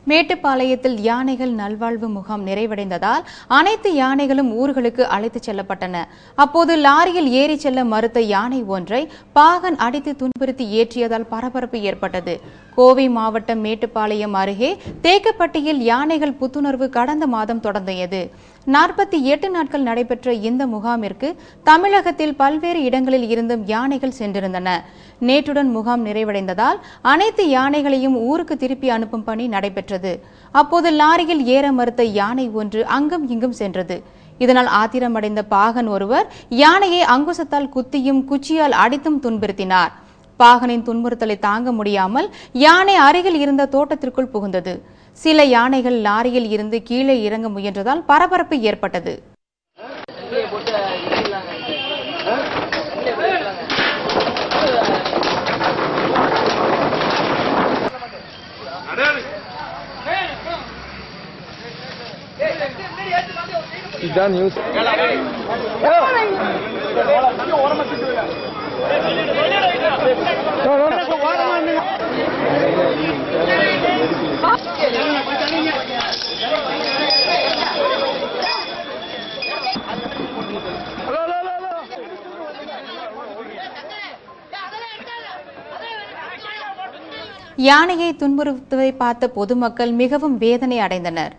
மேட்டுப்பாளையத்தில் யானைகள் நல்வாழ்வு முகாம் நிறைவடைந்ததால் அனைத்து யானைகளும் ஊர்களுக்கு அழைத்துச் செல்லப்பட்டன. அப்போது லாரியில் ஏறி செல்ல மறுத்த யானை ஒன்றை பாகன் அடித்து துன்புறுத்தி ஏற்றியதால் பரபரப்பு ஏற்பட்டது. கோவை மாவட்டம் மேட்டுப்பாளையம் அருகே தேக்கப்பட்டியில் யானைகள் புத்துணர்வு கடந்த மாதம் தொடங்கியது. 48 நாட்கள் நடைபெற்ற இந்த முகாமிற்கு தமிழகத்தில் பல்வேறு இடங்களில் இருந்தும் யானைகள் சென்றிருந்தன. நேற்றுடன் முகாம் நிறைவடைந்ததால் அனைத்து யானைகளையும் ஊருக்கு திருப்பி அனுப்பும் பணி நடைபெற்றது. அப்போது லாரியில் ஏற மறுத்த யானை ஒன்று அங்கும் இங்கும் சென்றது. இதனால் ஆத்திரமடைந்த பாகன் ஒருவர் யானையை அங்குசத்தால் குத்தியும் குச்சியால் அடித்தும் துன்புறுத்தினார். பாகனின் துன்புறுத்தலை தாங்க முடியாமல் யானை அருகில் இருந்த தோட்டத்திற்குள் புகுந்தது. சில யானைகள் லாரியில் இருந்து கீழே இறங்க முயன்றதால் பரபரப்பு ஏற்பட்டது. யானையை துன்புறுத்துவதை பார்த்த பொதுமக்கள் மிகவும் வேதனை அடைந்தனர்.